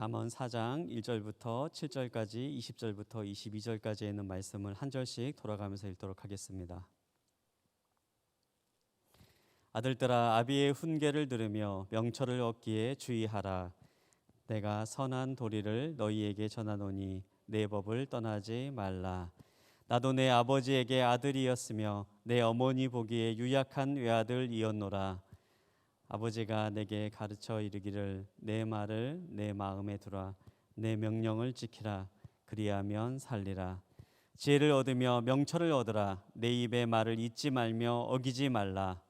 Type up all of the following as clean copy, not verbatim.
잠언 4장 1절부터 7절까지 20절부터 22절까지에 있는 말씀을 한 절씩 돌아가면서 읽도록 하겠습니다. 아들들아, 아비의 훈계를 들으며 명철을 얻기에 주의하라. 내가 선한 도리를 너희에게 전하노니 내 법을 떠나지 말라. 나도 내 아버지에게 아들이었으며 내 어머니 보기에 유약한 외아들이었노라. 아버지가 내게 가르쳐 이르기를 내 말을 내 마음에 두라. 내 명령을 지키라. 그리하면 살리라. 지혜를 얻으며 명철을 얻으라. 내 입의 말을 잊지 말며 어기지 말라.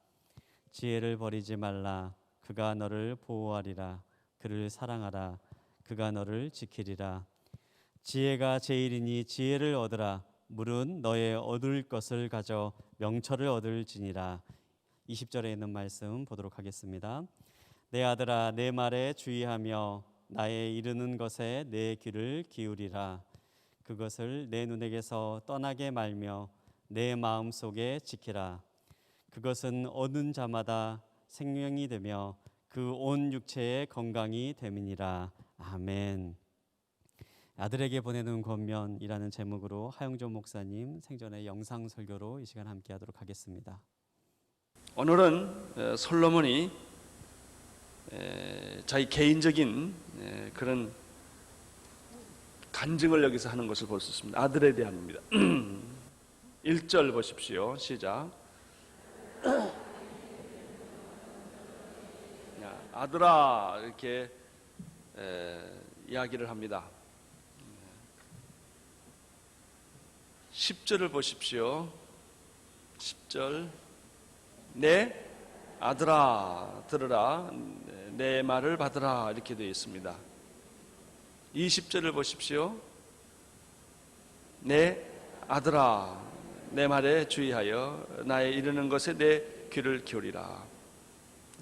지혜를 버리지 말라. 그가 너를 보호하리라. 그를 사랑하라. 그가 너를 지키리라. 지혜가 제일이니 지혜를 얻으라. 물은 너의 얻을 것을 가져 명철을 얻을지니라. 20절에 있는 말씀 보도록 하겠습니다. 내 아들아, 내 말에 주의하며 나의 이르는 것에 내 귀를 기울이라. 그것을 내 눈에게서 떠나게 말며 내 마음속에 지키라. 그것은 얻은 자마다 생명이 되며 그 온 육체의 건강이 됨이니라. 아멘. 아들에게 보내는 권면이라는 제목으로 하영조 목사님 생전의 영상 설교로 이 시간 함께 하도록 하겠습니다. 오늘은 솔로몬이 자기 개인적인 그런 간증을 여기서 하는 것을 볼 수 있습니다. 아들에 대한입니다. 1절 보십시오. 시작. 아들아, 이렇게 이야기를 합니다. 10절을 보십시오. 10절. 내 아들아, 들으라. 내 말을 받으라. 이렇게 되어 있습니다. 20절을 보십시오. 내 아들아, 내 말에 주의하여 나의 이르는 것에 내 귀를 기울이라.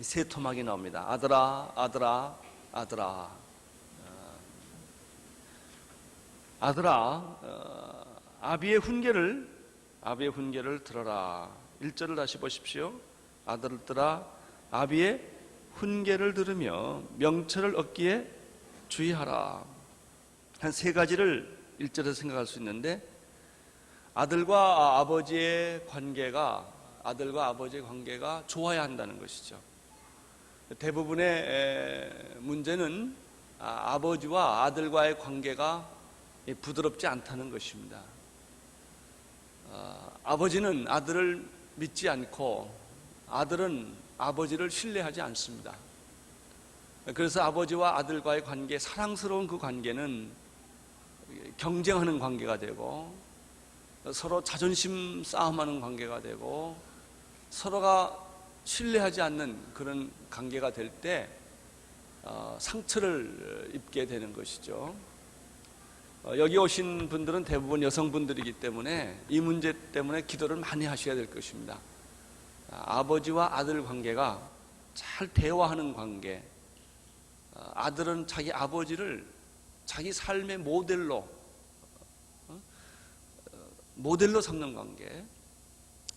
세 토막이 나옵니다. 아들아, 아들아, 아들아. 아들아, 아비의 훈계를 들어라. 1절을 다시 보십시오. 아들들아, 아비의 훈계를 들으며 명철을 얻기에 주의하라. 한 세 가지를 1절에서 생각할 수 있는데, 아들과 아버지의 관계가 좋아야 한다는 것이죠. 대부분의 문제는 아버지와 아들과의 관계가 부드럽지 않다는 것입니다. 아버지는 아들을 믿지 않고 아들은 아버지를 신뢰하지 않습니다. 그래서 아버지와 아들과의 관계, 사랑스러운 그 관계는 경쟁하는 관계가 되고 서로 자존심 싸움하는 관계가 되고 서로가 신뢰하지 않는 그런 관계가 될 때 상처를 입게 되는 것이죠. 여기 오신 분들은 대부분 여성분들이기 때문에 이 문제 때문에 기도를 많이 하셔야 될 것입니다. 아버지와 아들 관계가 잘 대화하는 관계, 아들은 자기 아버지를 자기 삶의 모델로 삼는 관계.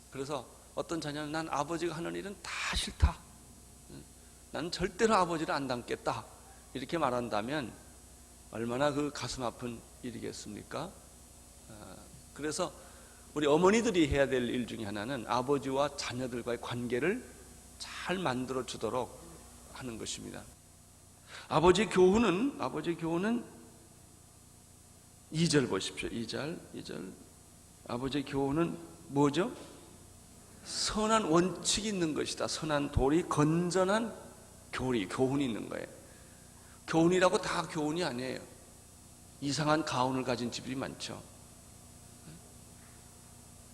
그래서 어떤 자녀는 난 아버지가 하는 일은 다 싫다, 난 절대로 아버지를 안 닮겠다, 이렇게 말한다면 얼마나 그 가슴 아픈 일이겠습니까? 그래서 우리 어머니들이 해야 될 일 중에 하나는 아버지와 자녀들과의 관계를 잘 만들어 주도록 하는 것입니다. 아버지 교훈은 2절 보십시오. 2절. 아버지 교훈은 뭐죠? 선한 원칙이 있는 것이다. 선한 도리, 건전한 교훈이 있는 거예요. 교훈이라고 다 교훈이 아니에요. 이상한 가훈을 가진 집이 많죠.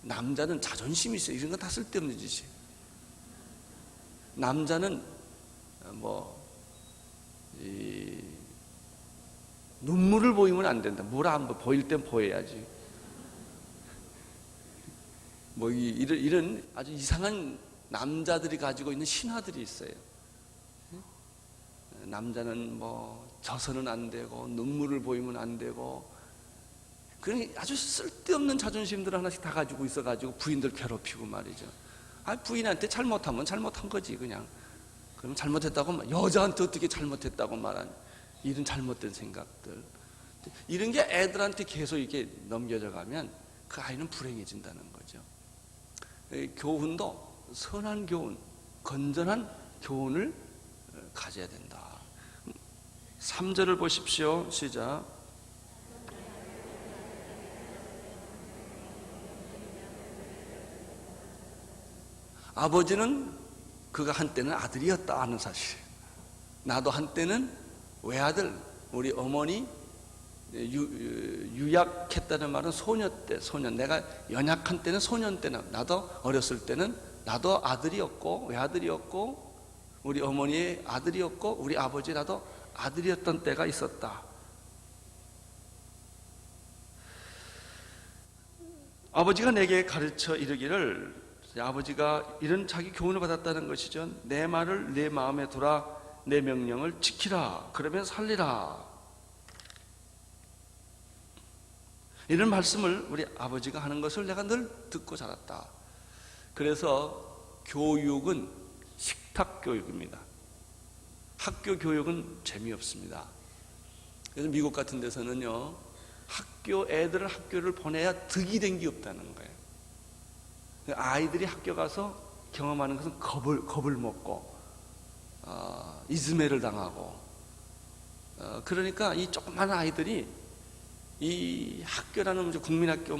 남자는 자존심이 있어요. 이런 건 다 쓸데없는 짓이에요. 남자는 눈물을 보이면 안 된다. 뭘 한번 보일 땐 보여야지. 이런 아주 이상한 남자들이 가지고 있는 신화들이 있어요. 남자는 져서는 안 되고 눈물을 보이면 안 되고, 그런 아주 쓸데없는 자존심들을 하나씩 다 가지고 있어가지고 부인들 괴롭히고 말이죠. 부인한테 잘못하면 잘못한 거지 그냥. 그럼 잘못했다고 여자한테 어떻게 잘못했다고 말하니? 이런 잘못된 생각들, 이런 게 애들한테 계속 이렇게 넘겨져 가면 그 아이는 불행해진다는 거죠. 교훈도 선한 교훈, 건전한 교훈을 가져야 된다. 3절을 보십시오. 시작. 아버지는 그가 한때는 아들이었다 하는 사실. 나도 한때는 외아들, 우리 어머니 유약했다는 말은 소녀 때, 소년. 내가 연약한 때는 소년 때는, 나도 어렸을 때는 나도 아들이었고 외아들이었고 우리 어머니의 아들이었고 우리 아버지 나도 아들이었던 때가 있었다. 아버지가 내게 가르쳐 이르기를, 아버지가 이런 자기 교훈을 받았다는 것이죠. 내 말을 내 마음에 두라, 내 명령을 지키라, 그러면 살리라. 이런 말씀을 우리 아버지가 하는 것을 내가 늘 듣고 자랐다. 그래서 교육은 식탁 교육입니다. 학교 교육은 재미없습니다. 그래서 미국 같은 데서는요, 애들을 학교를 보내야 득이 된 게 없다는 거예요. 아이들이 학교 가서 경험하는 것은 겁을 먹고 이즈메를 당하고, 그러니까 이 조그마한 아이들이 이 학교라는 국민학교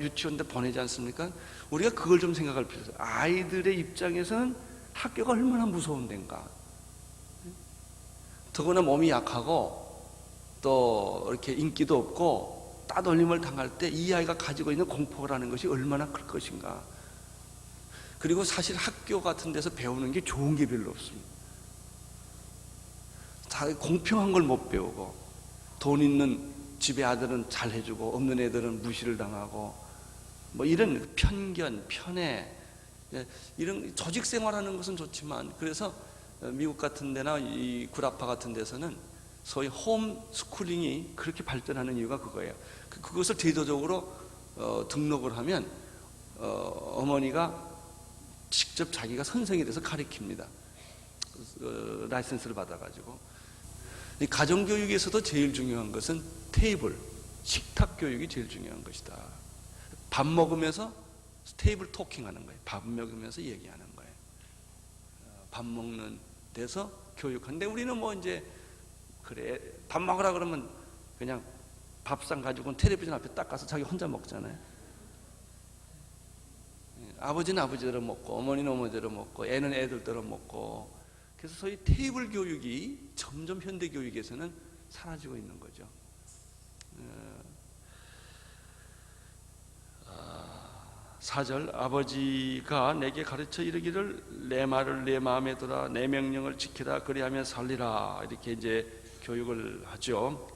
유치원 데 보내지 않습니까? 우리가 그걸 좀 생각할 필요가 있어요. 아이들의 입장에서는 학교가 얼마나 무서운 데인가. 더구나 몸이 약하고 또 이렇게 인기도 없고 따돌림을 당할 때 이 아이가 가지고 있는 공포라는 것이 얼마나 클 것인가. 그리고 사실 학교 같은 데서 배우는 게 좋은 게 별로 없습니다. 다 공평한 걸 못 배우고, 돈 있는 집에 아들은 잘 해주고 없는 애들은 무시를 당하고, 이런 편견, 편애, 이런 조직 생활하는 것은 좋지만, 그래서 미국 같은 데나 이 구라파 같은 데서는 소위 홈 스쿨링이 그렇게 발전하는 이유가 그거예요. 그것을 제도적으로 등록을 하면 어머니가 직접 자기가 선생이 돼서 가르칩니다. 라이센스를 받아가지고. 이 가정교육에서도 제일 중요한 것은 테이블, 식탁 교육이 제일 중요한 것이다. 밥 먹으면서 테이블 토킹 하는 거예요. 밥 먹으면서 얘기하는 거예요. 밥 먹는 데서 교육하는데, 우리는 이제 그래 밥 먹으라 그러면 그냥 밥상 가지고 텔레비전 앞에 딱 가서 자기 혼자 먹잖아요. 아버지는 아버지대로 먹고 어머니는 어머니대로 먹고 애는 애들대로 먹고, 그래서 소위 테이블 교육이 점점 현대 교육에서는 사라지고 있는 거죠. 4절, 아버지가 내게 가르쳐 이르기를 내 말을 내 마음에 두라, 내 명령을 지키라, 그리하면 살리라. 이렇게 이제 교육을 하죠.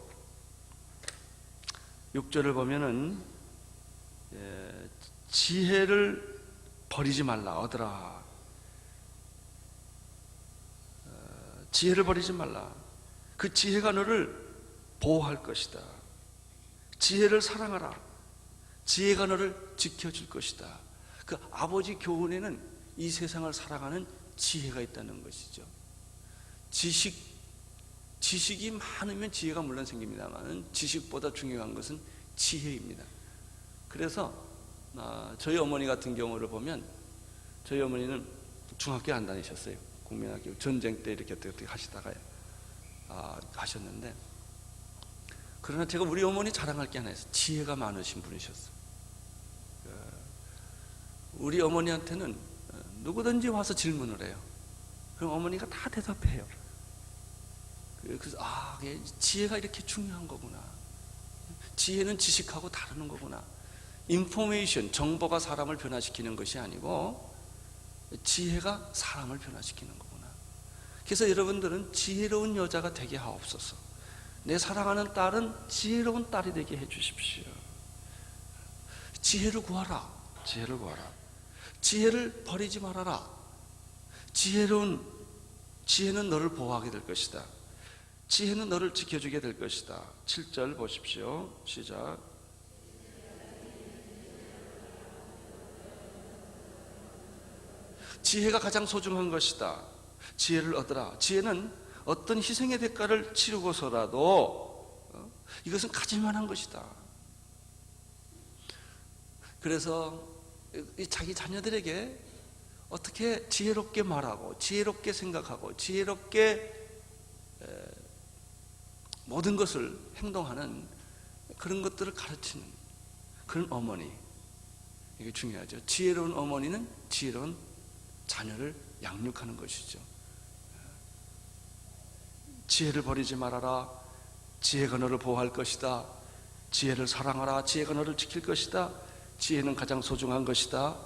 6절을 보면은 지혜를 버리지 말라, 얻으라. 지혜를 버리지 말라. 그 지혜가 너를 보호할 것이다. 지혜를 사랑하라. 지혜가 너를 지켜줄 것이다. 그 아버지 교훈에는 이 세상을 살아가는 지혜가 있다는 것이죠. 지식이 많으면 지혜가 물론 생깁니다만, 지식보다 중요한 것은 지혜입니다. 그래서 저희 어머니 같은 경우를 보면, 저희 어머니는 중학교 안 다니셨어요. 국민학교 전쟁 때 이렇게 어떻게 하시다가 하셨는데, 그러나 제가 우리 어머니 자랑할 게 하나 있어요. 지혜가 많으신 분이셨어요. 우리 어머니한테는 누구든지 와서 질문을 해요. 그럼 어머니가 다 대답해요. 그래서 지혜가 이렇게 중요한 거구나. 지혜는 지식하고 다르는 거구나. 인포메이션, 정보가 사람을 변화시키는 것이 아니고 지혜가 사람을 변화시키는 거구나. 그래서 여러분들은 지혜로운 여자가 되게 하옵소서. 내 사랑하는 딸은 지혜로운 딸이 되게 해주십시오. 지혜를 구하라. 지혜를 구하라. 지혜를 버리지 말아라. 지혜는 너를 보호하게 될 것이다. 지혜는 너를 지켜주게 될 것이다. 7절 보십시오. 시작. 지혜가 가장 소중한 것이다. 지혜를 얻으라. 지혜는 어떤 희생의 대가를 치르고서라도 이것은 가질 만한 것이다. 그래서 자기 자녀들에게 어떻게 지혜롭게 말하고 지혜롭게 생각하고 지혜롭게 모든 것을 행동하는 그런 것들을 가르치는 그런 어머니, 이게 중요하죠. 지혜로운 어머니는 지혜로운 자녀를 양육하는 것이죠. 지혜를 버리지 말아라. 지혜가 너를 보호할 것이다. 지혜를 사랑하라. 지혜가 너를 지킬 것이다. 지혜는 가장 소중한 것이다.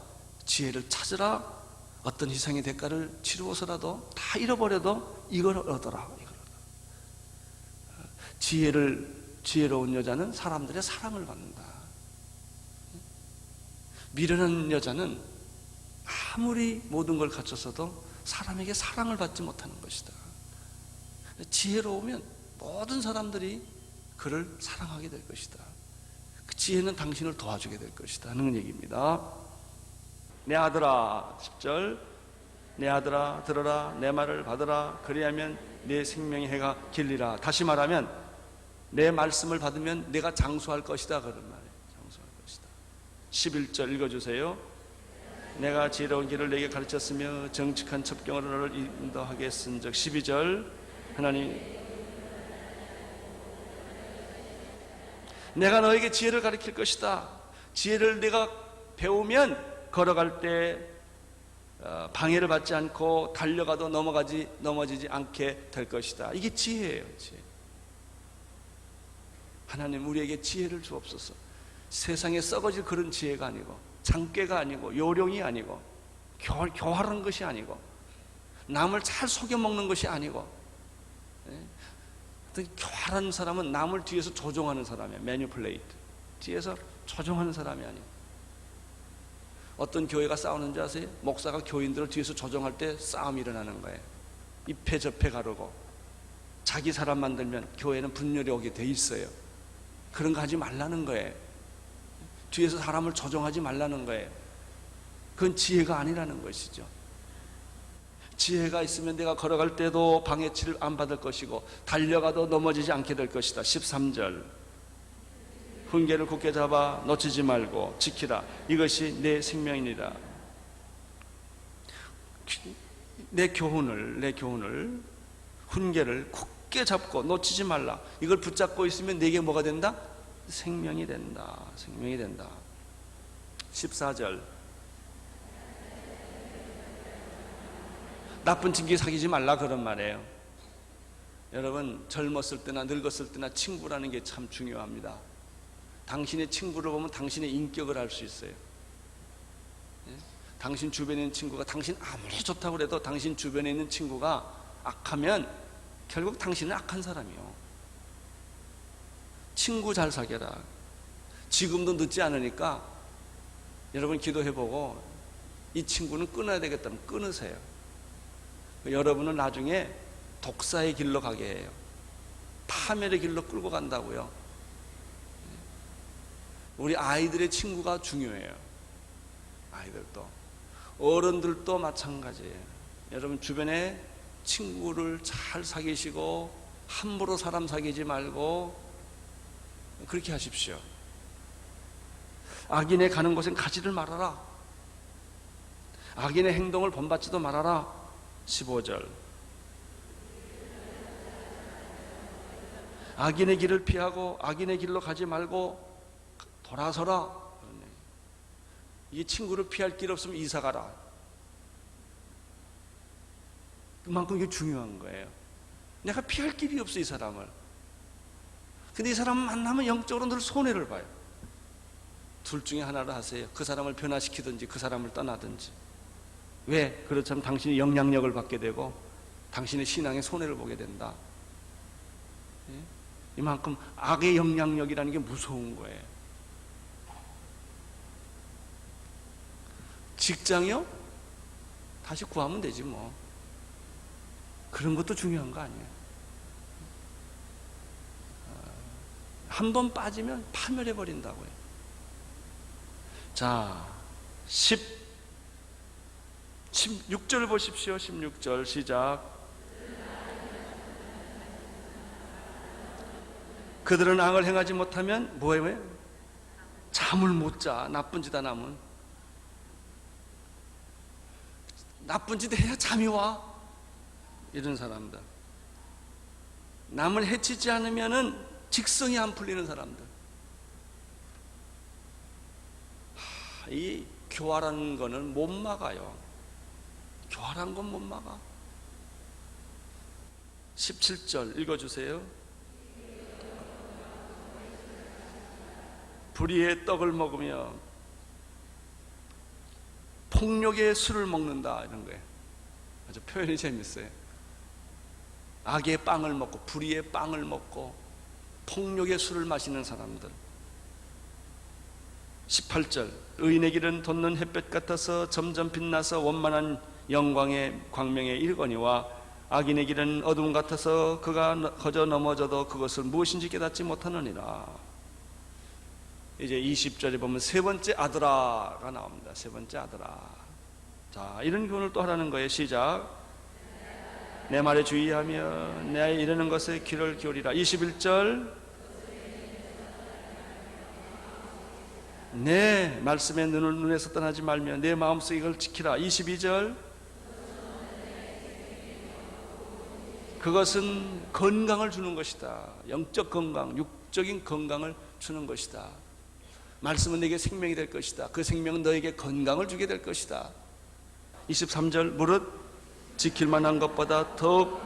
지혜를 찾으라. 어떤 희생의 대가를 치르고서라도 다 잃어버려도 이걸 얻어라. 지혜로운 여자는 사람들의 사랑을 받는다. 미련한 여자는 아무리 모든 걸 갖췄어도 사람에게 사랑을 받지 못하는 것이다. 지혜로우면 모든 사람들이 그를 사랑하게 될 것이다. 그 지혜는 당신을 도와주게 될 것이다 하는 얘기입니다. 내 아들아, 10절, 내 아들아 들어라. 내 말을 받으라. 그리하면 내 생명의 해가 길리라. 다시 말하면 내 말씀을 받으면 내가 장수할 것이다 그런 말이에요. 장수할 것이다. 11절 읽어주세요. 내가 지혜로운 길을 내게 가르쳤으며 정직한 첩경으로 너를 인도하게 했은즉. 12절 하나님, 내가 너에게 지혜를 가르칠 것이다. 지혜를 내가 배우면 걸어갈 때 방해를 받지 않고 달려가도 넘어지지 않게 될 것이다. 이게 지혜예요. 지혜. 하나님, 우리에게 지혜를 주옵소서. 세상에 썩어질 그런 지혜가 아니고, 장꾀가 아니고, 요령이 아니고, 교활한 것이 아니고, 남을 잘 속여먹는 것이 아니고, 교활한 사람은 남을 뒤에서 조종하는 사람이에요. 매니플레이트. 뒤에서 조종하는 사람이 아니에요. 어떤 교회가 싸우는 줄 아세요? 목사가 교인들을 뒤에서 조종할 때 싸움이 일어나는 거예요. 입에 접해 가르고 자기 사람 만들면 교회는 분열이 오게 돼 있어요. 그런 거 하지 말라는 거예요. 뒤에서 사람을 조종하지 말라는 거예요. 그건 지혜가 아니라는 것이죠. 지혜가 있으면 내가 걸어갈 때도 방해치를 안 받을 것이고 달려가도 넘어지지 않게 될 것이다. 13절 훈계를 굳게 잡아 놓치지 말고 지키라. 이것이 내 생명이니라. 내 교훈을 훈계를 굳게 잡고 놓치지 말라. 이걸 붙잡고 있으면 내게 뭐가 된다? 생명이 된다. 생명이 된다. 14절 나쁜 친구 사귀지 말라 그런 말이에요. 여러분, 젊었을 때나 늙었을 때나 친구라는 게 참 중요합니다. 당신의 친구를 보면 당신의 인격을 알 수 있어요. 당신 주변에 있는 친구가 당신 아무리 좋다고 해도 당신 주변에 있는 친구가 악하면 결국 당신은 악한 사람이요. 친구 잘 사귀라. 지금도 늦지 않으니까 여러분 기도해보고 이 친구는 끊어야 되겠다면 끊으세요. 여러분은 나중에 독사의 길로 가게 해요. 파멸의 길로 끌고 간다고요. 우리 아이들의 친구가 중요해요. 아이들도 어른들도 마찬가지예요. 여러분 주변에 친구를 잘 사귀시고 함부로 사람 사귀지 말고 그렇게 하십시오. 악인의 가는 곳엔 가지를 말아라. 악인의 행동을 본받지도 말아라. 15절 악인의 길을 피하고 악인의 길로 가지 말고 돌아서라. 이 친구를 피할 길 없으면 이사 가라. 그만큼 이게 중요한 거예요. 내가 피할 길이 없어 이 사람을. 근데 이 사람 만나면 영적으로 늘 손해를 봐요. 둘 중에 하나를 하세요. 그 사람을 변화시키든지 그 사람을 떠나든지. 왜? 그렇다면 당신이 영향력을 받게 되고 당신의 신앙에 손해를 보게 된다. 이만큼 악의 영향력이라는 게 무서운 거예요. 직장이요? 다시 구하면 되지 뭐. 그런 것도 중요한 거 아니에요. 한 번 빠지면 파멸해 버린다고요. 자, 16절 보십시오. 16절 시작. 그들은 악을 행하지 못하면 뭐해? 잠을 못 자. 나쁜 짓 안 하면. 나쁜 짓 해야 잠이 와. 이런 사람들. 남을 해치지 않으면은 직성이 안 풀리는 사람들. 이 교활한 거는 못 막아요. 교활한 건 못 막아. 17절 읽어주세요. 불의의 떡을 먹으며 폭력의 술을 먹는다, 이런 거예요. 아주 표현이 재밌어요. 악의 빵을 먹고 불의의 빵을 먹고 폭력의 술을 마시는 사람들. 18절 의인의 길은 돋는 햇볕 같아서 점점 빛나서 원만한 영광의 광명에 이르거니와 악인의 길은 어둠 같아서 그가 거저 넘어져도 그것을 무엇인지 깨닫지 못하느니라. 이제 20절에 보면 세 번째 아들아가 나옵니다. 세 번째 아들아. 자, 이런 교훈을 또 하라는 거예요. 시작. 내 말에 주의하며 내 이르는 것에 귀를 기울이라. 21절 내 말씀에 눈에서 떠나지 말며 내 마음속에 이걸 지키라. 22절 그것은 건강을 주는 것이다. 영적 건강, 육적인 건강을 주는 것이다. 말씀은 내게 생명이 될 것이다. 그 생명은 너에게 건강을 주게 될 것이다. 23절 무릇 지킬 만한 것보다 더욱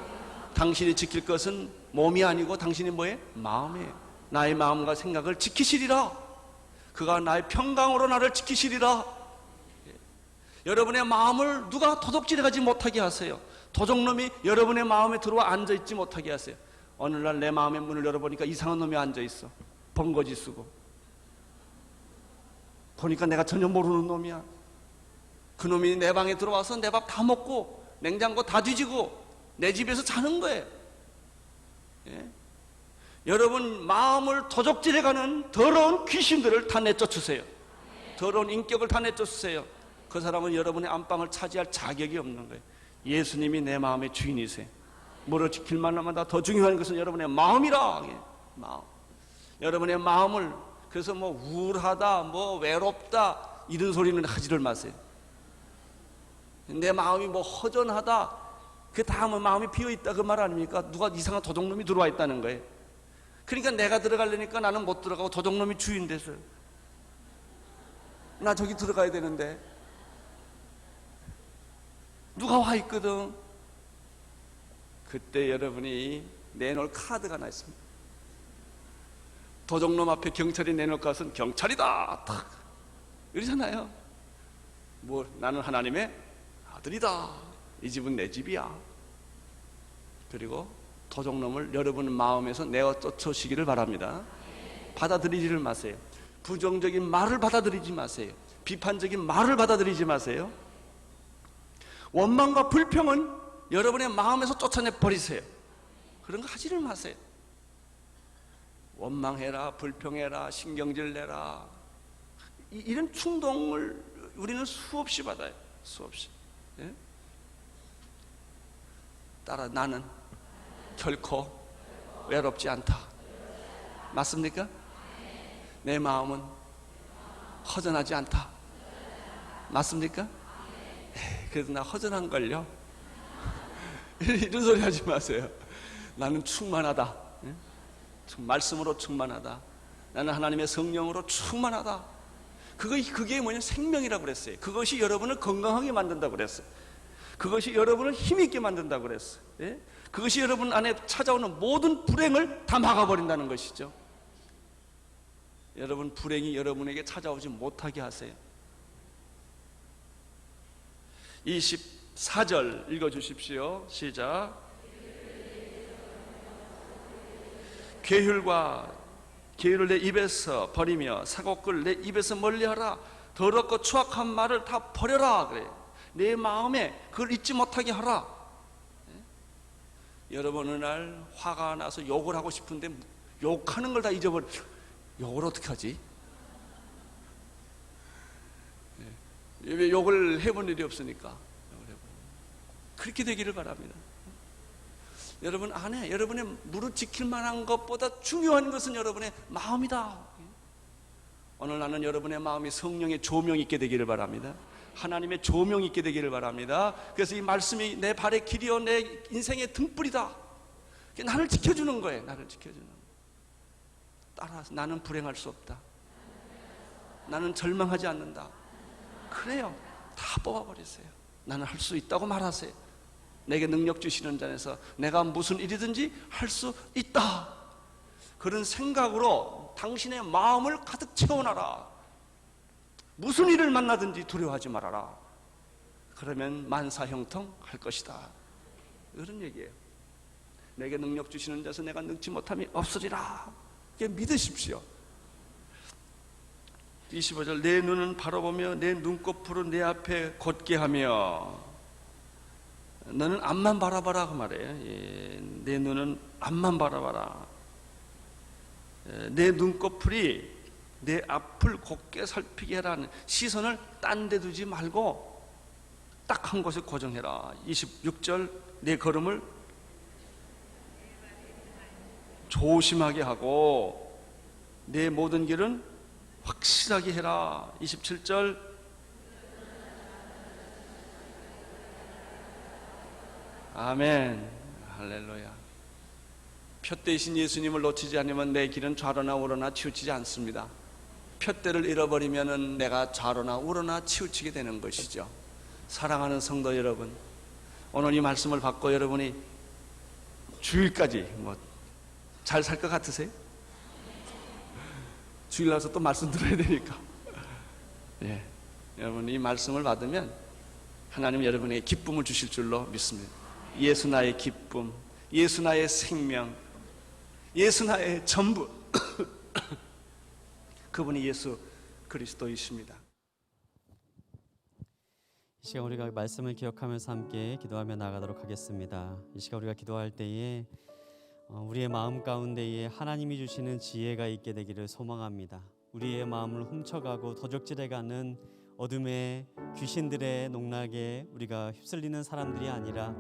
당신이 지킬 것은 몸이 아니고 당신이 뭐예요? 마음이에요. 나의 마음과 생각을 지키시리라. 그가 나의 평강으로 나를 지키시리라. 여러분의 마음을 누가 도둑질하지 못하게 하세요. 도적놈이 여러분의 마음에 들어와 앉아있지 못하게 하세요. 어느 날 내 마음의 문을 열어보니까 이상한 놈이 앉아있어. 번거지 쓰고. 보니까 내가 전혀 모르는 놈이야. 그 놈이 내 방에 들어와서 내 밥 다 먹고 냉장고 다 뒤지고 내 집에서 자는 거예요. 예? 여러분 마음을 도적질해가는 더러운 귀신들을 다 내쫓으세요. 더러운 인격을 다 내쫓으세요. 그 사람은 여러분의 안방을 차지할 자격이 없는 거예요. 예수님이 내 마음의 주인이세요. 뭐를 지킬 만하마다 더 중요한 것은 여러분의 마음이라. 예? 마음. 여러분의 마음을 그래서 뭐 우울하다, 뭐 외롭다 이런 소리는 하지를 마세요. 내 마음이 뭐 허전하다, 그 다음은 마음이 비어있다 그 말 아닙니까? 누가 이상한 도둑놈이 들어와 있다는 거예요. 그러니까 내가 들어가려니까 나는 못 들어가고 도둑놈이 주인 됐어요. 나 저기 들어가야 되는데 누가 와 있거든. 그때 여러분이 내놓을 카드가 하나 있습니다. 도둑놈 앞에 경찰이 내놓을 것은 경찰이다 탁 이러잖아요. 뭐 나는 하나님의 아들이다. 이 집은 내 집이야. 그리고 도둑놈을 여러분 마음에서 내어 쫓으시기를 바랍니다. 받아들이지를 마세요. 부정적인 말을 받아들이지 마세요. 비판적인 말을 받아들이지 마세요. 원망과 불평은 여러분의 마음에서 쫓아내 버리세요. 그런 거 하지를 마세요. 원망해라, 불평해라, 신경질 내라, 이런 충동을 우리는 수없이 받아요. 수없이. 예? 따라 나는 결코 외롭지 않다. 맞습니까? 내 마음은 허전하지 않다. 맞습니까? 그래도 나 허전한걸요. 이런 소리 하지 마세요. 나는 충만하다. 말씀으로 충만하다. 나는 하나님의 성령으로 충만하다. 그게 뭐냐? 생명이라고 그랬어요. 그것이 여러분을 건강하게 만든다고 그랬어요. 그것이 여러분을 힘있게 만든다고 그랬어요. 예? 그것이 여러분 안에 찾아오는 모든 불행을 다 막아버린다는 것이죠. 여러분 불행이 여러분에게 찾아오지 못하게 하세요. 24절 읽어주십시오. 시작. 계율을 내 입에서 버리며 사곡을 내 입에서 멀리하라. 더럽고 추악한 말을 다 버려라. 그래. 내 마음에 그걸 잊지 못하게 하라. 여러분 어느 날 화가 나서 욕을 하고 싶은데 욕하는 걸 다 잊어버려. 욕을 어떻게 하지? 왜 욕을 해본 일이 없으니까. 그렇게 되기를 바랍니다. 여러분 안에 여러분의 무릇 지킬 만한 것보다 중요한 것은 여러분의 마음이다. 오늘 나는 여러분의 마음이 성령의 조명이 있게 되기를 바랍니다. 하나님의 조명이 있게 되기를 바랍니다. 그래서 이 말씀이 내 발의 길이요 내 인생의 등불이다. 나를 지켜주는 거예요. 나를 지켜주는 거예요. 따라서 나는 불행할 수 없다. 나는 절망하지 않는다. 그래요. 다 뽑아버리세요. 나는 할 수 있다고 말하세요. 내게 능력 주시는 자에서 내가 무슨 일이든지 할 수 있다. 그런 생각으로 당신의 마음을 가득 채워놔라. 무슨 일을 만나든지 두려워하지 말아라. 그러면 만사형통할 것이다. 이런 얘기예요. 내게 능력 주시는 자에서 내가 능치 못함이 없으리라. 이게 믿으십시오. 25절 내 눈은 바라보며 내 눈꺼풀은 내 앞에 곧게 하며. 너는 앞만 바라봐라 그 말이에요. 내 눈은 앞만 바라봐라. 내 눈꺼풀이 내 앞을 곧게 살피게 해라는 시선을 딴 데 두지 말고 딱 한 곳에 고정해라. 26절 내 걸음을 조심하게 하고 내 모든 길은 확실하게 해라. 27절 아멘 할렐루야. 푯대이신 예수님을 놓치지 않으면 내 길은 좌로나 우로나 치우치지 않습니다. 푯대를 잃어버리면 내가 좌로나 우로나 치우치게 되는 것이죠. 사랑하는 성도 여러분, 오늘 이 말씀을 받고 여러분이 주일까지 잘 살 것 같으세요? 주일 나서 또 말씀 들어야 되니까. 예, 여러분 이 말씀을 받으면 하나님 여러분에게 기쁨을 주실 줄로 믿습니다. 예수 나의 기쁨, 예수 나의 생명, 예수 나의 전부. 그분이 예수 그리스도이십니다. 이 시간 우리가 말씀을 기억하면서 함께 기도하며 나아가도록 하겠습니다. 이 시간 우리가 기도할 때에 우리의 마음 가운데에 하나님이 주시는 지혜가 있게 되기를 소망합니다. 우리의 마음을 훔쳐가고 도적질해가는 어둠의 귀신들의 농락에 우리가 휩쓸리는 사람들이 아니라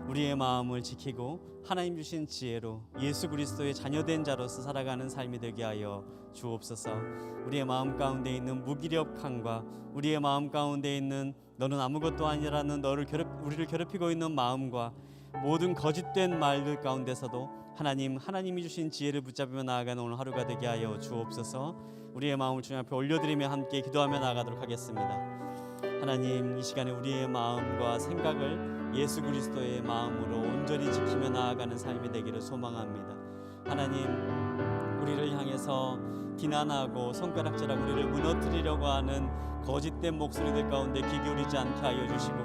우리의 마음을 지키고 하나님 주신 지혜로 예수 그리스도의 자녀된 자로서 살아가는 삶이 되게 하여 주옵소서. 우리의 마음 가운데 있는 무기력함과 우리의 마음 가운데 있는 너는 아무것도 아니라는 우리를 괴롭히고 있는 마음과 모든 거짓된 말들 가운데서도 하나님이 주신 지혜를 붙잡으며 나아가는 오늘 하루가 되게 하여 주옵소서. 우리의 마음을 주님 앞에 올려드리며 함께 기도하며 나아가도록 하겠습니다. 하나님, 이 시간에 우리의 마음과 생각을 예수 그리스도의 마음으로 온전히 지키며 나아가는 삶이 되기를 소망합니다. 하나님, 우리를 향해서 비난하고 손가락질하고 우리를 무너뜨리려고 하는 거짓된 목소리들 가운데 귀 기울이지 않게 하여 주시고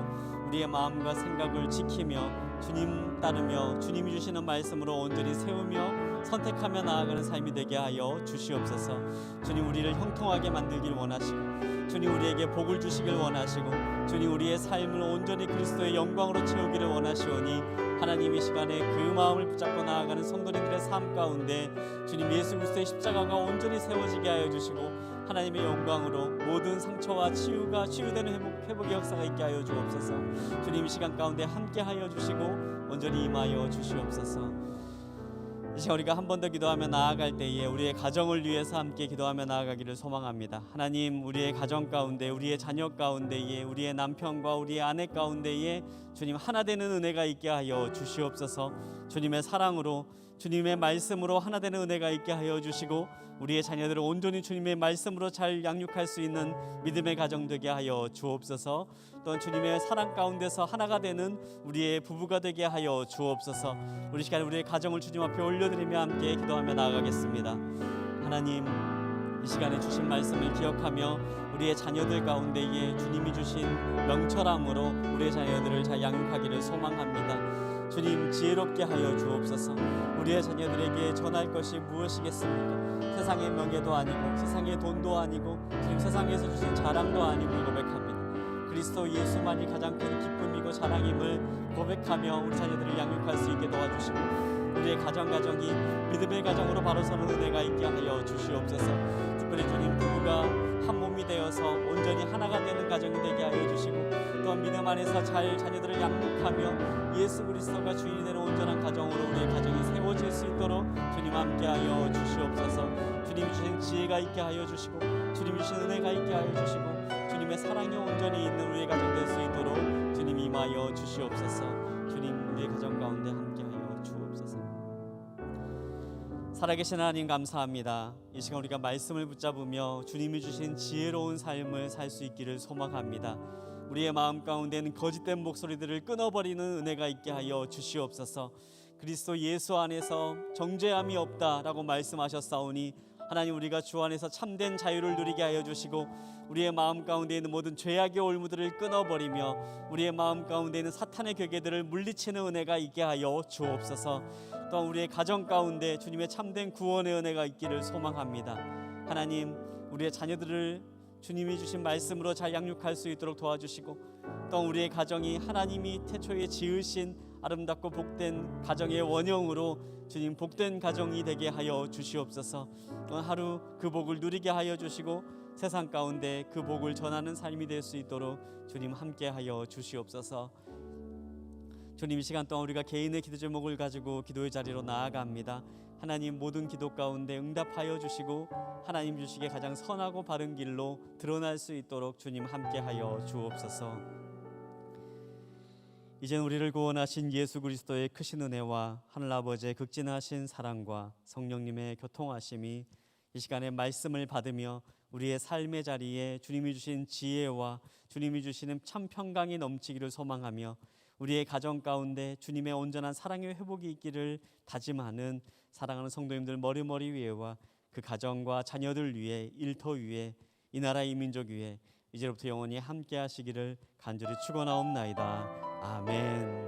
우리의 마음과 생각을 지키며 주님 따르며 주님이 주시는 말씀으로 온전히 세우며 선택하며 나아가는 삶이 되게 하여 주시옵소서. 주님, 우리를 형통하게 만들길 원하시고 주님 우리에게 복을 주시길 원하시고 주님 우리의 삶을 온전히 그리스도의 영광으로 채우기를 원하시오니 하나님 이 시간에 그 마음을 붙잡고 나아가는 성도님들의 삶 가운데 주님 예수 그리스도의 십자가가 온전히 세워지게 하여 주시고 하나님의 영광으로 모든 상처와 치유되는 회복의 역사가 있게 하여 주옵소서. 주님 이 시간 가운데 함께 하여 주시고 온전히 임하여 주시옵소서. 이 시간 우리가 한 번 더 기도하며 나아갈 때에 우리의 가정을 위해서 함께 기도하며 나아가기를 소망합니다. 하나님, 우리의 가정 가운데 우리의 자녀 가운데에 우리의 남편과 우리의 아내 가운데에 주님 하나 되는 은혜가 있게 하여 주시옵소서. 주님의 사랑으로 주님의 말씀으로 하나 되는 은혜가 있게 하여 주시고 우리의 자녀들을 온전히 주님의 말씀으로 잘 양육할 수 있는 믿음의 가정 되게 하여 주옵소서. 또한 주님의 사랑 가운데서 하나가 되는 우리의 부부가 되게 하여 주옵소서. 우리 시간에 우리의 가정을 주님 앞에 올려드리며 함께 기도하며 나아가겠습니다. 하나님, 이 시간에 주신 말씀을 기억하며 우리의 자녀들 가운데에 주님이 주신 명철함으로 우리의 자녀들을 잘 양육하기를 소망합니다. 주님, 지혜롭게 하여 주옵소서. 우리의 자녀들에게 전할 것이 무엇이겠습니까? 세상의 명예도 아니고 세상의 돈도 아니고 주님 세상에서 주신 자랑도 아님을 고백합니다. 그리스도 예수만이 가장 큰 기쁨이고 자랑임을 고백하며 우리 자녀들을 양육할 수 있게 도와주시고 우리의 가정이 믿음의 가정으로 바로 서는 은혜가 있게 하여 주시옵소서. 특별히 주님 부부가 한 몸이 되어서 온전히 하나가 되는 가정이 되게 하여 주시고 또한 믿음 안에서 잘 자녀들을 양육하며 예수 그리스도가 주인이 되는 온전한 가정으로 우리의 가정이 세워질 수 있도록 주님 함께하여 주시옵소서. 주님 주신 지혜가 있게 하여 주시고 주님 주신 은혜가 있게 하여 주시고 주님의 사랑이 온전히 있는 우리의 가정 될 수 있도록 주님 임하여 주시옵소서. 주님 우리의 가정 가운데 함께하여 주옵소서. 살아계신 하나님 감사합니다. 이 시간 우리가 말씀을 붙잡으며 주님이 주신 지혜로운 삶을 살 수 있기를 소망합니다. 우리의 마음 가운데는 거짓된 목소리들을 끊어버리는 은혜가 있게 하여 주시옵소서. 그리스도 예수 안에서 정죄함이 없다라고 말씀하셨사오니 하나님 우리가 주 안에서 참된 자유를 누리게 하여 주시고 우리의 마음 가운데 있는 모든 죄악의 올무들을 끊어버리며 우리의 마음 가운데 있는 사탄의 괴계들을 물리치는 은혜가 있게 하여 주옵소서. 또한 우리의 가정 가운데 주님의 참된 구원의 은혜가 있기를 소망합니다. 하나님 우리의 자녀들을 주님이 주신 말씀으로 잘 양육할 수 있도록 도와주시고 또 우리의 가정이 하나님이 태초에 지으신 아름답고 복된 가정의 원형으로 주님 복된 가정이 되게 하여 주시옵소서. 또 하루 그 복을 누리게 하여 주시고 세상 가운데 그 복을 전하는 삶이 될 수 있도록 주님 함께 하여 주시옵소서. 주님 이 시간 동안 우리가 개인의 기도 제목을 가지고 기도의 자리로 나아갑니다. 하나님 모든 기도 가운데 응답하여 주시고 하나님 주시기에 가장 선하고 바른 길로 드러날 수 있도록 주님 함께하여 주옵소서. 이젠 우리를 구원하신 예수 그리스도의 크신 은혜와 하늘아버지의 극진하신 사랑과 성령님의 교통하심이 이 시간에 말씀을 받으며 우리의 삶의 자리에 주님이 주신 지혜와 주님이 주시는 참 평강이 넘치기를 소망하며 우리의 가정 가운데 주님의 온전한 사랑의 회복이 있기를 다짐하는 사랑하는 성도님들 머리머리 위에와 그 가정과 자녀들 위에 일터 위에 이 나라 이 민족 위에 이제부터 영원히 함께 하시기를 간절히 축원하옵나이다. 아멘.